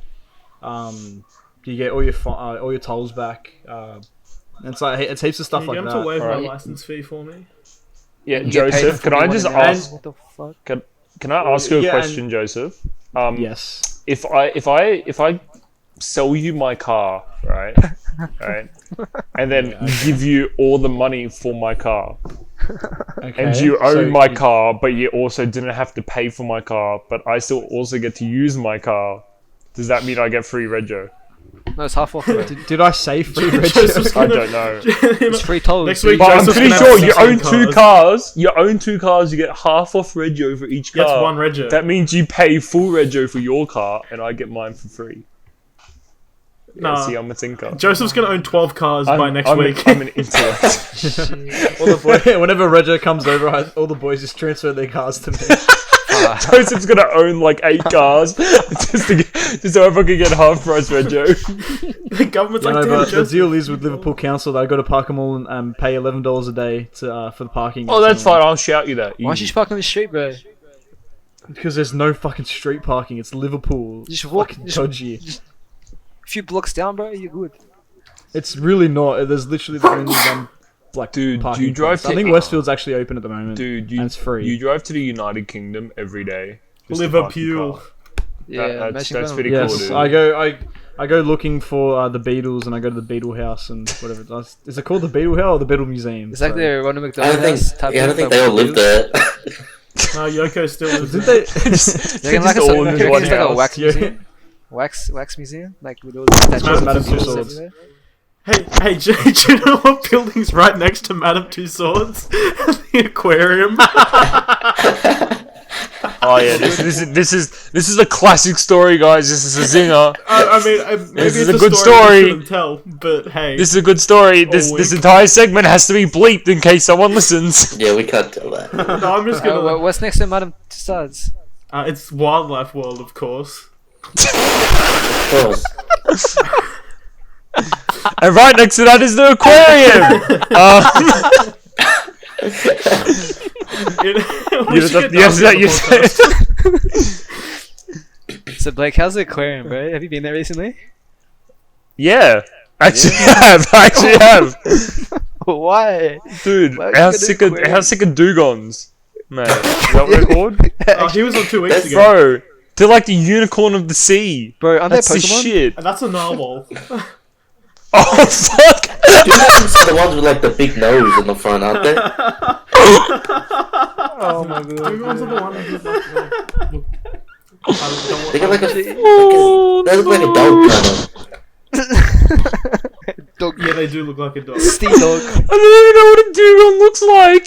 You get all your tolls back. And it's like it's heaps of stuff Can you like get him to that. waive my Alright. license fee for me? Yeah, You get paid Joseph, for can I 41 just an hour? ask? What the fuck? Can I ask you a Yeah, question, Joseph? Yes. If I sell you my car, right, and then give you all the money for my car, Okay. and you so own my car, but you also didn't have to pay for my car, but I still also get to use my car, does that mean I get free rego? No, it's half off. Bro. Did I say free Joseph's Rego? I gonna- don't know. It's free tolls. Next week, But I'm Joseph's pretty gonna sure have you 16 own two cars. You own 2 cars. You get half off rego for each car. That's one rego. That means you pay full rego for your car, and I get mine for free. Nah. See, I'm a thinker. Joseph's gonna own 12 cars by next week. I'm an intellect. All the whenever Rego comes over, all the boys just transfer their cars to me. Joseph's gonna own like 8 cars just so everyone can get half price rego. The government's You like, know, damn, but the Joseph. deal is with Liverpool Council that I got to park them all and pay $11 a day to for the parking. Oh, that's fine. I'll shout you that. Why don't you just park on the street, bro? Because there's no fucking street parking. It's Liverpool. Just walk- Fucking just- dodgy. A few blocks down, bro, you're good. It's really not. There's literally the only one like Dude, do parking you drive place. I to- think Westfield's actually open at the moment. Dude, and it's free. You drive to the United Kingdom every day. just to park your Liverpool. car. Yeah, that's imagine pretty going- cool, Yes, dude. I go looking for the Beatles, and I go to the Beatle House and whatever. Is it called the Beatle House or the Beatle Museum? It's like Sorry. the Ronald I McDonald don't think. house type Yeah, I don't thing, think they all but live there. No, Yoko still lives Did there. they? Just You reckon like all in you this reckon one it's like a house. wax Yeah. museum? Wax museum? Like with all the statues Madame and Two stuff Swords. everywhere? Hey, do you know what building's right next to Madame Two Swords? The aquarium. Oh yeah, this is a classic story, guys. This is a zinger. I mean, maybe This is it's a good we story. shouldn't tell, but hey. This is a good story. This wink. entire segment has to be bleeped in case someone listens. Yeah, we can't tell that. No, I'm just gonna. What's next to Madame Tussauds? It's Wildlife World, of course. Of course. And right next to that is the aquarium. We should get yes, Darcy on you the said. podcast. So Blake, how's the aquarium, bro? Have you been there recently? Yeah, actually have. I actually have. Why? Dude, Why how would you sick go of to aquarium? dugons, man? Is that what they're called? Oh, he was on 2 weeks ago. Bro, they're like the unicorn of the sea. Bro, aren't they That's the Pokemon? shit. And that's a narwhal. Oh fuck! Dugons are the ones with like the big nose in the front, aren't they? Oh my Move god. on to the one. They got like a. Oh, They look like a dog kind of. Dog. Yeah, they do look like a dog. Steve dog. I don't even know what a dugong looks like.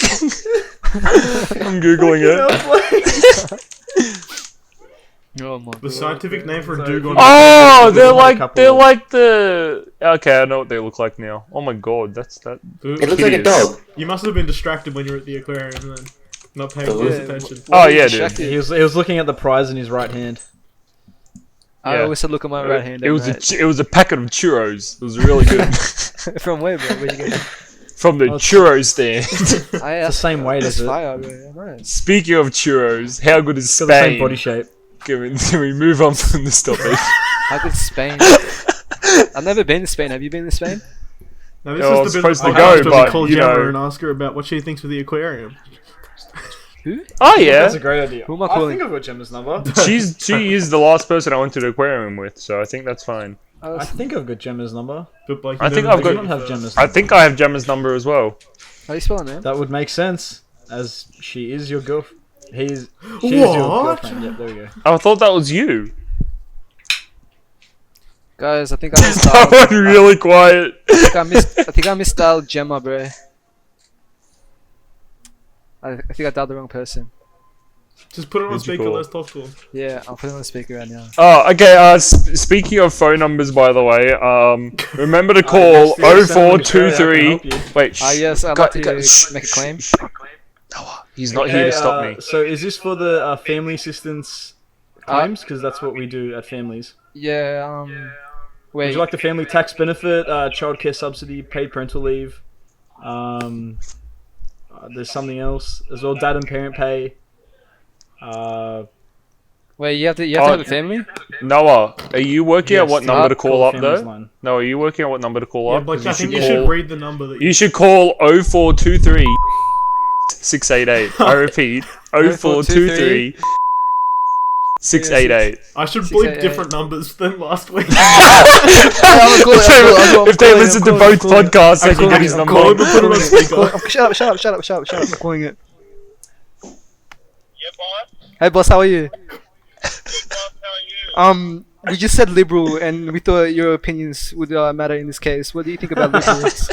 I'm googling it. Oh my The god. scientific name for a Sorry. dugong. Oh, they're Like a like couple of- the. Okay, I know what they look like now. Oh my god, that's that. It looks like a Hideous. dog. You must have been distracted when you were at the aquarium then. Not paying Yeah. close attention. Oh yeah, dude. Distracted. He was looking at the prize in his right hand. I Yeah. always said look at my right hand. It was right. it was a packet of churros. It was really good. From where, bro? Where you get it? From the Oh, it's- churro stand. It's the same weight, That's is it? fire, bro. Nice. Speaking of churros, how good is It's got the same Spain? body shape. Can we move on from this topic? How good Spain? I've never been to Spain. Have you been to Spain? Now this Oh, I is was the bit of supposed the to podcast go, where we but, call you Gemma know. and ask her about what she thinks of the aquarium. Who? Oh yeah, That's a great idea. Who am I I calling? think I've got Gemma's number. she is the last person I went to the aquarium with, so I think that's fine. I think I've got Gemma's number. But like, I you think never I've did got- it I don't have first. Gemma's I number. think I have Gemma's number as well. How do you spell it, man? That would make sense, as she is your girl. She is your What? girlfriend. Yep, there we go. I thought that was you. Guys, I think I missed That out. went really quiet. I think I missed out Gemma, bro. I think I dialed the wrong person. Just put it on Who'd you speaker, call? let's talk to him. Yeah, I'll put it on the speaker right now. Oh, okay. Speaking of phone numbers, by the way, remember to call Yes, yes, 0423. I can help Wait, Ah, yes, I'd like to make a claim. Noah, he's not here to stop me. So is this for the family assistance claims? Because that's what we do at families. Yeah, Would wait. you like the family tax benefit, childcare subsidy, paid parental leave? There's something else as well. Dad and parent pay. Wait, you have to have a family? Noah, are you working out Yes, what number to call up family's though? line. No, are you working out what number to call Yeah, up? but 'Cause I think you should read the number that You should call 0423 688. I repeat, 0423 688. I should bleep 688. different numbers than last week. If they listen to both podcasts, they can get his number. Call him and put it on speaker. Shut up. I'm calling it. Hey, boss, how are you? We just said liberal, and we thought your opinions would matter in this case. What do you think about liberals?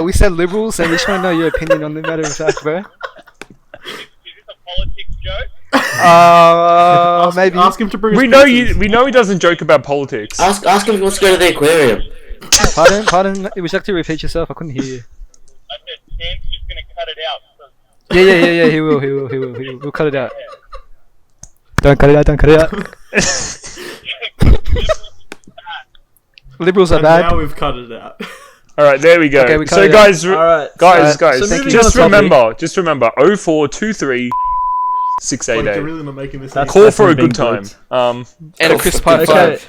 We said liberals, and we just want to know your opinion on the matter of fact, bro. Maybe. Ask him to bring. We his know pizzas. we know he doesn't joke about politics. Ask him if he wants to go to the aquarium. Pardon. Would you like to repeat yourself? I couldn't hear you. I said, Sam's just gonna cut it out. Yeah. He will. We'll cut it out. Don't cut it out. Liberals are And bad. now we've cut it out. All right, there we go. Okay, we cut So it out. guys, Alright. guys, so moving just on topic- remember 0423 Like, you're 688. really not making this. That's- easy. Call for a being good time. bleeped. And a crisp high Okay. five.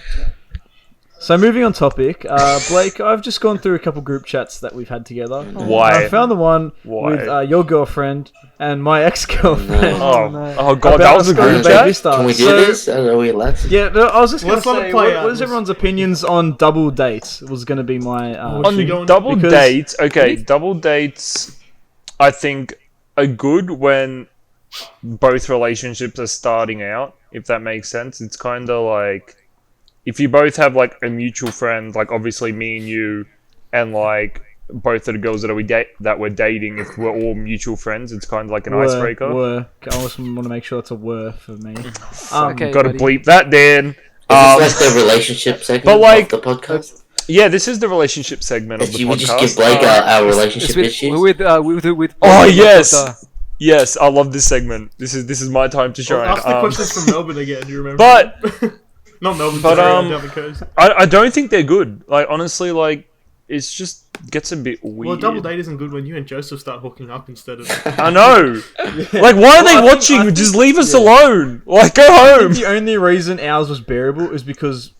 So moving on topic, Blake, I've just gone through a couple group chats that we've had together. Why? I found the one Why? with your girlfriend and my ex-girlfriend. Oh, no. oh god, that about was a us going group to Baby chat. Star. Can we do So- this? Are we allowed to? Yeah, no, I was just going Let's to let it say, play what out. is everyone's opinions on double dates? Was going to be my... What's she On going- double because- dates, okay, double dates, I think are good when both relationships are starting out. If that makes sense, it's kind of like if you both have like a mutual friend, like obviously me and you, and like both of the girls that we're dating, if we're all mutual friends, it's kind of like an icebreaker. Were. I always want to make sure it's a were for me. Okay. Got to buddy. bleep that, Dan. Is this like the relationship segment but, like- of the podcast? Yeah, this is the relationship segment of the Did we just podcast. give Blake our relationship It's issues? with Oh with yes, Dr. yes, I love this segment. This is my time to shine. Ask the questions from Melbourne again. Do you remember? but not Melbourne. but, sorry, um, down the coast. I don't think they're good. Like honestly, like it's just gets a bit weird. Well, double date isn't good when you and Joseph start hooking up instead of. I know. Like why are they I think- watching? I think- Just leave us yeah. alone. Like go I home. think the only reason ours was bearable is because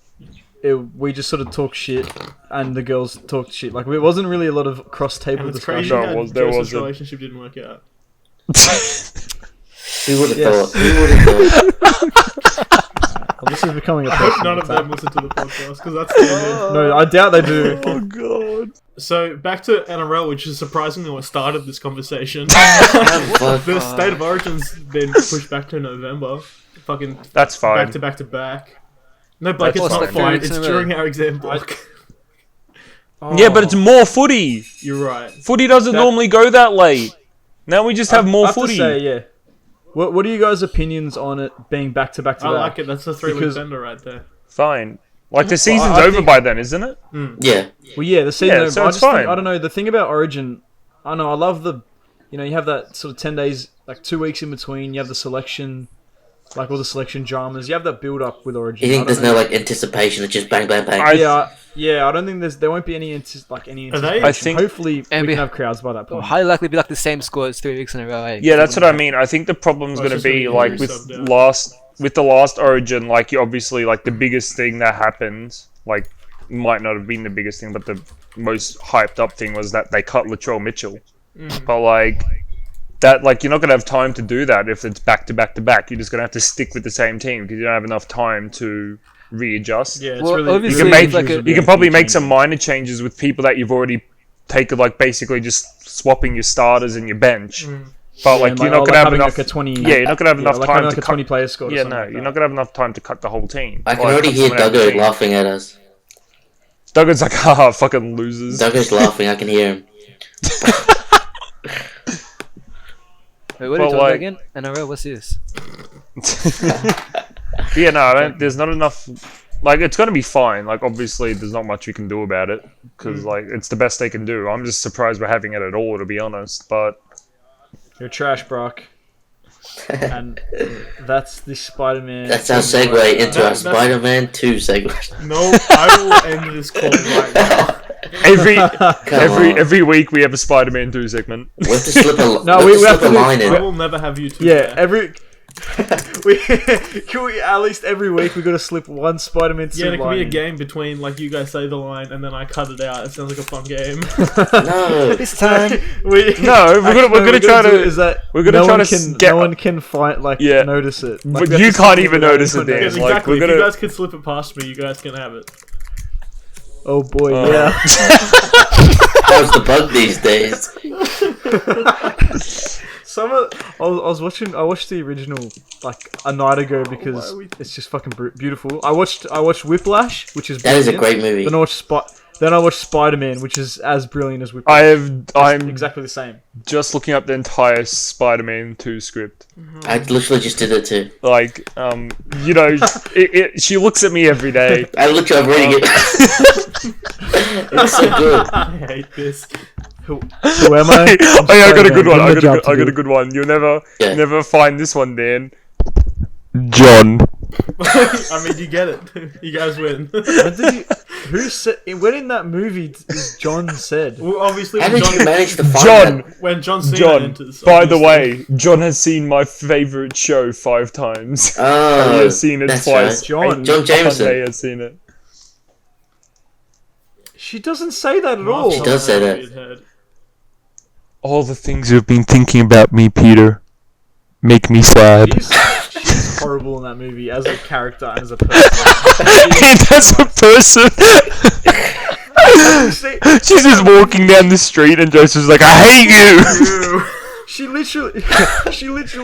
we just sort of talk shit and the girls talked shit. Like, it wasn't really a lot of cross-table And it's discussion. crazy No, how there Joseph's wasn't. relationship didn't work out. Who would have Yes. thought? Who would have thought? This is becoming a I hope personal none of attack. them listen to the podcast because that's the No, I doubt they do. Oh god. So back to NRL, which is surprisingly what started this conversation. Fuck. The State of Origin's been pushed back to November. Fucking That's fine. back to back to back. No, Blake, That's it's not fine. fine. It's It's in a during our exam block. Yeah, but it's more footy. You're right. Footy doesn't normally go that late. Now we just have I more have footy. to say, yeah. What are you guys' opinions on it being back to back to I back? like it. That's a 3-week Because- bender right there. Fine. Like the season's I over think- by then, isn't it? Yeah. Well, yeah, the season. Yeah, over. so I it's just think, fine. I don't know. The thing about Origin, I know I love the, you have that sort of 10 days, like 2 weeks in between. You have the selection, like all the selection dramas. You have that build up with Origin. You I think don't there's know. no like anticipation? It's just bang, bang, bang. Yeah, I don't think there won't be any any. Are they? I think- Hopefully, And we we- can have crowds by that It'll point. highly likely be like the same score as 3 weeks in a row. Eh? Yeah, that's what I mean. I think the problem's Well, it's going to just gonna be be like very with subbed out. the last Origin, like you obviously like the biggest thing that happened, like might not have been the biggest thing, but the most hyped up thing was that they cut Latrell Mitchell. But like that, like you're not going to have time to do that if it's back to back to back. You're just going to have to stick with the same team because you don't have enough time to readjust. Yeah, it's Well, really. obviously, You can make like a- you can probably make some minor changes with people that you've already taken, like basically just swapping your starters and your bench. But like And, you're not going to have having, enough. like, a 20. Yeah, you're not going to have enough like time having, like to a 20 cut. player squad. or Yeah, something no, like you're that. not gonna have enough time to cut the whole team. I can Like, already cut hear someone out of the Duggo team. laughing at us. Duggan's like, haha, fucking losers. Duggo's laughing. I can hear him. Wait, what are you But, talking like- about again? NRL, what's this? Yeah, no, I don't, there's not enough. Like, it's gonna be fine. Like, obviously, there's not much we can do about it because, like, it's the best they can do. I'm just surprised we're having it at all, to be honest. But You're trash, Brock. And that's the Spider-Man. That's our segue into our That's- Spider-Man 2 segue. No, I will end this call right now. on. every week we have a Spider-Man 2 segment. We have to slip a, No, we we have have to slip to a line in. I will never have you two. Yeah, there. can we at least every week we got to slip one Spider-Man 2 Yeah, there could line be a in. game between like you guys say the line and then I cut it out. It sounds like a fun game. No. This time. No, we're gonna try to. Is that we're gonna no try one to can, get- no one can find Yeah. notice it. Like, But we have you to can't slip even without notice it, anyone Dan. Yes, Like, exactly. we're If gonna- you guys could slip it past me, you guys can have it. Oh boy, Oh. yeah. How's the bug these days? I watched the original like a night ago why because are we- it's just fucking beautiful. I watched Whiplash, which is That is a brilliant. great movie. Then I watched Spider-Man, which is as brilliant as Whiplash. I'm Exactly the same. just looking up the entire Spider-Man 2 script. I literally just did it too. Like, she looks at me every day. I looked up reading it. It's so good. I hate this. Who am I? Oh yeah, I got a good Spider-Man. one. I Give me got job to a do. good one. You'll never Yeah. never find this one, Dan. John. I mean, you get it. You guys win. When in that movie is John said? Well, obviously, How when did you John, manage to find John. that? when John Cena John. enters. By the obviously. way, John has seen my favorite show 5 times. he Oh, has seen it that's twice. right. John. John Jameson. They has seen it. She doesn't say that at Mark all. She does say that. Weird head. All the things you've been thinking about me, Peter, make me sad. She's horrible in that movie as a character and as a person. That's a person. She's just walking down the street and Joseph's like, I hate you. She literally,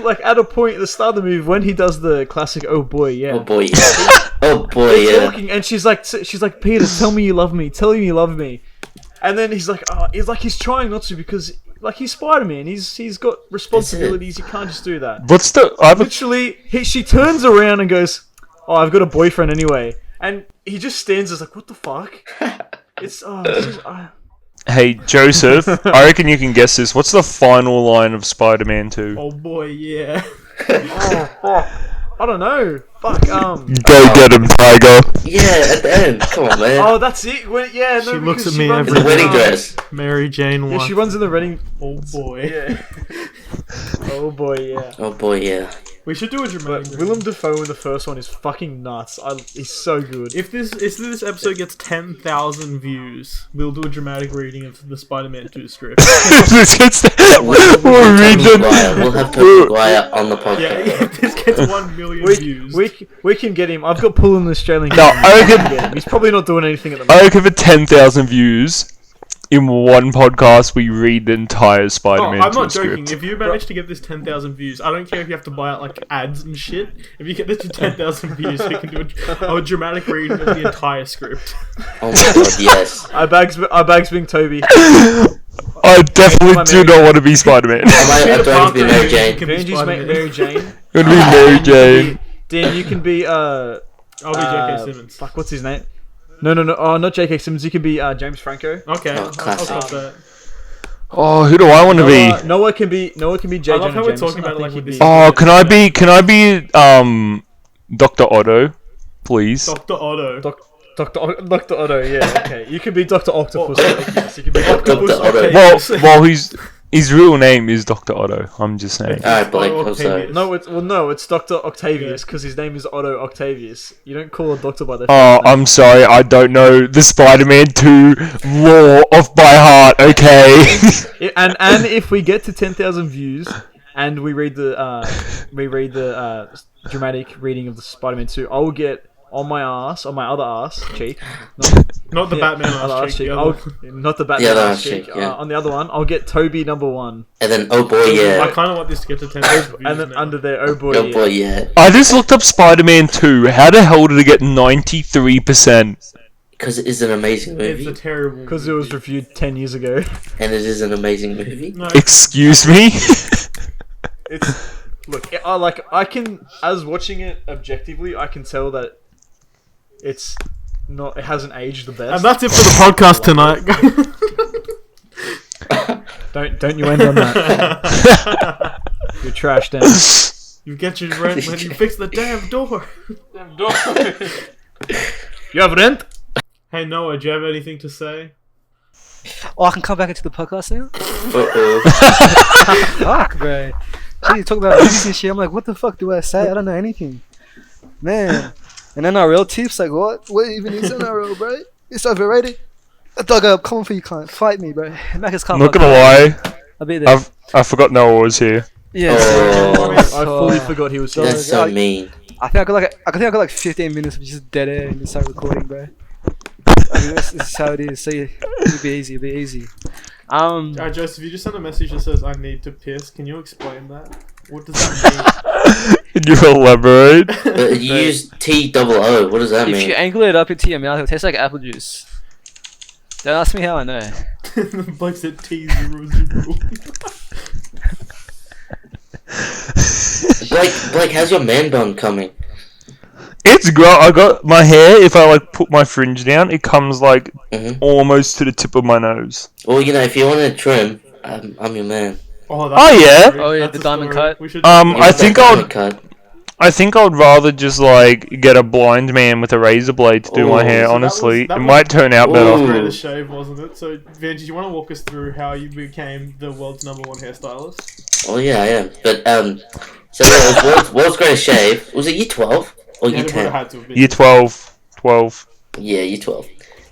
like at a point at the start of the movie when he does the classic "Oh boy, yeah." Oh boy, yeah. Oh boy, yeah. Talking, and she's like, Peter, tell me you love me. Tell me you love me. And then he's like, he's trying not to because like he's Spider-Man. He's got responsibilities. You can't just do that. What's the? Literally, she turns around and goes, "Oh, I've got a boyfriend anyway." And he just stands there like, "What the fuck?" It's Hey, Joseph, I reckon you can guess this. What's the final line of Spider-Man 2? Oh boy, yeah. I don't know. Fuck. Go get him, Tiger. Yeah, at the end. Come on, man. Oh, that's it. Yeah, no, She looks because at me runs In the every in wedding dress. Mary Jane Yeah, one. she runs in the wedding. Oh boy. Yeah. Oh boy, yeah. Oh boy, yeah. We should do a dramatic. But Willem Dafoe in the first one is fucking nuts. He's so good. If this episode gets 10,000 views, we'll do a dramatic reading of the Spider-Man 2 script. We'll have Tobey Maguire on the podcast. Yeah, if this gets 1 million views. We can get him. I've got Pull in the Australian. No, I reckon He's probably not doing anything at the I moment. reckon for 10,000 views in one podcast, we read the entire Spider-Man I'm not 2 joking. script. If you manage to get this 10,000 views, I don't care if you have to buy out like ads and shit. If you get this to 10,000 views, you can do a dramatic reading of the entire script. Oh my god, yes. Our bags being Toby. I definitely do not want to be Spider-Man. I'm going to be Mary Jane. You can be Benji's Spider-Man. Mary Jane. I'm going to be Mary Jane. Dan, you can be I'll be J.K. Simmons. Fuck, what's his name? No. Oh, not J.K. Simmons. You can be James Franco. Okay, Oh, I'll classic. stop that. Oh, who do I want to be? Noah can be J. I love Jonah how we're Jameson. talking about it I like think with he'd this. Oh, can I be Dr. Otto, please? Dr. Otto. Dr. Otto, yeah, okay. You can be Dr. Octopus. Yes, you can be Octopus. Dr. Otto. Okay. Well, his real name is Dr. Otto. I'm just saying. Alright, Blake, Otto I'm sorry. Octavius. It's Dr. Octavius because his name is Otto Octavius. You don't call a doctor by their Oh, first name. I'm sorry. I don't know the Spider-Man 2 lore off by heart. Okay. And if we get to 10,000 views and we read the dramatic reading of the Spider-Man 2, I will get on my other ass cheek. Not the Batman Other ass ass cheek. cheek. The other one. Not the The Batman other ass ass cheek. cheek, yeah. On the other one, I'll get Toby number 1. And then, oh boy, I yeah. kind of want this to get to 10,000 views. And then now. under there, oh boy, Oh boy, yeah. I just looked up Spider-Man 2. How the hell did it get 93%? Because it is an amazing It's movie. a terrible. because it was reviewed 10 years ago. And it is an amazing movie. No, Excuse me? It's look, I can, as watching it objectively, I can tell that it hasn't aged the best. and that's it for the podcast tonight. Don't you end on that. You're trash, Dan. You get your rent when you fix the damn door. You have rent? Hey Noah, do you have anything to say? Oh, I can come back into the podcast now? Uh-oh. Fuck, bro. Gee, you talk about movies and shit. I'm like, what the fuck do I say? I don't know anything. Man. And NRL tips, like, what? What even is NRL, bro? It's overrated. Dog, I'm coming for you, cunt. Fight me, bro. Mac is I'm not gonna lie. I'll be there. I forgot Noah was here. Yeah. Oh. I fully forgot he was here. That's so mean. I think I got like 15 minutes of just dead air and just start recording, bro. I mean, this is how it is. So yeah, it'll be easy. It'll be easzy. Alright, Joseph, you just sent a message that says I need to piss. Can you explain that? What does that Can you elaborate? But you use T-O-O. What does that If you mean? angle it up into your mouth, it'll taste like apple juice. Don't ask me how I know. mean? Blake said T00. Blake, how's your man bun coming? It's I got my hair. If I like put my fringe down, it comes like Mhm. almost to the tip of my nose. Well, you know, if you want to trim, I'm your man. Oh, yeah. story. Oh, yeah, That's the a diamond story. cut. We should I You think want that I'll- diamond cut. I think I'd rather just like get a blind man with a razor blade to do my Ooh. hair. So that Honestly, was- that it was- might turn out Ooh. better. greatest shave, wasn't it? So, Van, did you want to walk us through how you became the world's #1 hairstylist? Oh yeah, I am. But so yeah, it was world's greatest shave. Was it year 12 or Yeah, year it would have 10? had to have been. Year 12. Yeah, year 12.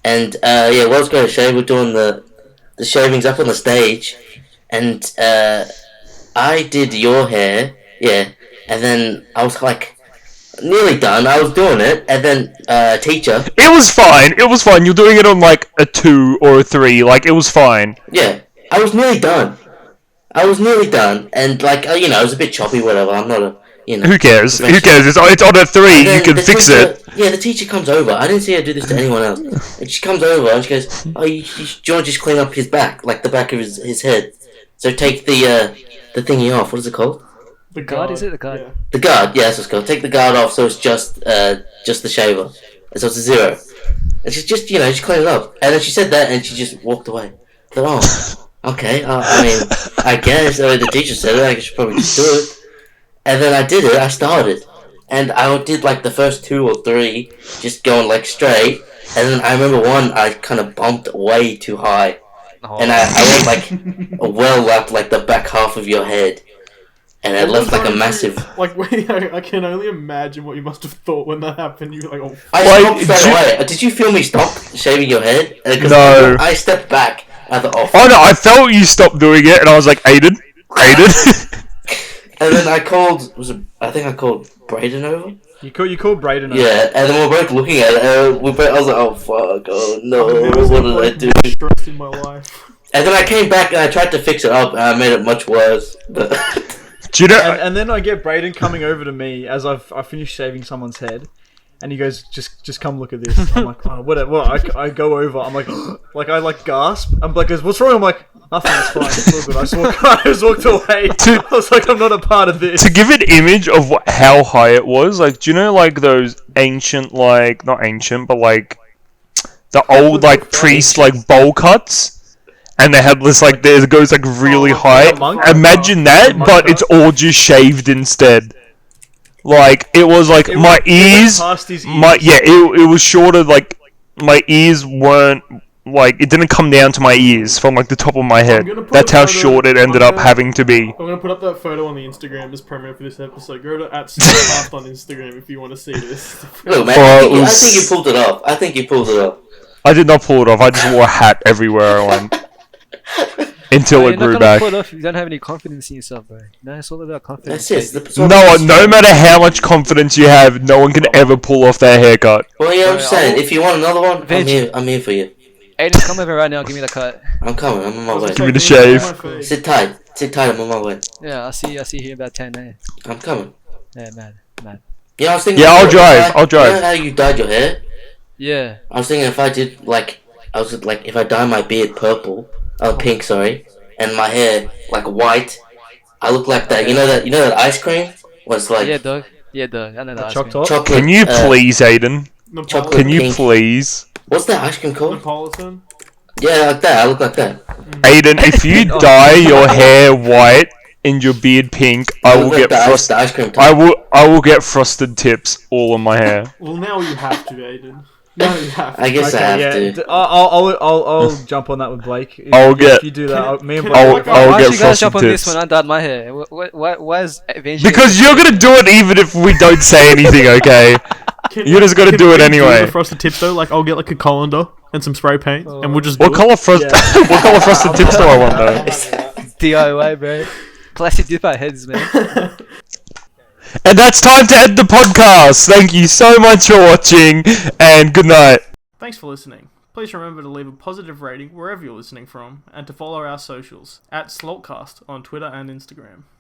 And yeah, world's greatest shave. We're doing the shavings up on the stage, and I did your hair. Yeah, and then I was like nearly done. I was doing it, and then teacher. It was fine. It was fine. You're doing it on like a 2 or a 3. Like it was fine. Yeah, I was nearly done. And like you know, it was a bit choppy. Whatever. I'm not a Who cares? Who cares? It's on a 3. And You then can the fix teacher- it. Yeah, the teacher comes over. I didn't see her do this to anyone else. And she comes over and she goes, "Oh, do you want to just clean up his back, like the back of his head? So take the thingy off. What is it called? The guard, is it? The guard? Yeah. The guard. Yeah, that's what it's called. Take the guard off, so it's just the shaver, and so it's a 0. And she's just just clean it up. And then she said that, and she just walked away. I thought, oh, okay. I mean, I guess the teacher said it. I should probably just do it. And then I did it. I started. And I did like the first 2 or 3, just going like straight. And then I remember one I kind of bumped way too high, Oh. and I went like well up like the back half of your head. and it left like a So, massive. Like, wait, I can only imagine what you must have thought when that happened. You were like, oh, I stopped straight away. Did you feel me stop shaving your head? 'Cause No. I stepped back at the off. Oh no, I felt you stopped doing it, and I was like, Aiden. And then I think I called Brayden over. You called Brayden over. Yeah, and then we're both looking at it. I was like, oh fuck, oh no, I've never what seen did I Blake do? more stressed in my life. And then I came back and I tried to fix it up, and I made it much worse. But Do you know? And then I get Brayden coming over to me as I finished shaving someone's head, and he goes, "Just come look at this." I'm like, "Oh, whatever." I go over. I'm like, I like gasp. I'm like, "What's wrong?" I'm like, "Nothing. It's fine. It's all good." I just walked away. I was like, "I'm not a part of this." To give an image of how high it was, like, do you know, like, those ancient, like, not ancient, but, like, the old, like, priest, like, bowl cuts? And they have this, like, it goes, like, really high. Imagine that, but it's all just shaved instead. Like, it was, like, my ears, it was shorter, like, my ears weren't, like, it didn't come down to my ears from, like, the top of my head. That's how short it ended up having to be. I'm gonna put up that photo on the Instagram as promo for this episode. Go to @Slalt on Instagram if you want to see this. Look, man, I think you pulled it off. I did not pull it off. I just wore a hat everywhere I went. Until it grew back. Pull it off if you don't have any confidence in yourself, bro. No, it's all about confidence. That's it. No matter how much confidence you have, no one can ever pull off their haircut. Well, yeah, I'm saying, if you want another one, I'm here for you. Aiden, come over right now. Give me the cut. I'm coming. I'm on my way. Give me the shave. Sit tight. I'm on my way. Yeah, I'll see you here about 10 a.m. I'm coming. Yeah, man. Yeah, I was thinking. Yeah, I'll drive. You know how you dyed your hair? Yeah. I was thinking if I did if I dye my beard pink, sorry, and my hair like white, I look like that. You know that ice cream? What's like? Yeah, dog. I know that ice cream. Chocolate. Can you please, Aiden? Napolitan. Can you please? What's that ice cream called? Napolitan. Yeah, like that. I look like that. Aiden, if you dye your hair white and your beard pink, I will get frosted. Ice cream. I will get frosted tips all on my hair. Well, now you have to, Aiden. Now you have to. I guess I have to. I'll jump on that with Blake. If you do that, me and Blake. I'll Why get don't you guys frosted jump on this tips. when I dyed my hair? Why is eventually... Because you're gonna do it even if we don't say anything, okay? You just gotta do it anyway. The frosted tips though, like I'll get like a colander and some spray paint, and we'll just. What colour frosted tips do I want though? DIY, bro. Plastic dip our heads, man. And that's time to end the podcast. Thank you so much for watching, and good night. Thanks for listening. Please remember to leave a positive rating wherever you're listening from, and to follow our socials @Slalt Cast on Twitter and Instagram.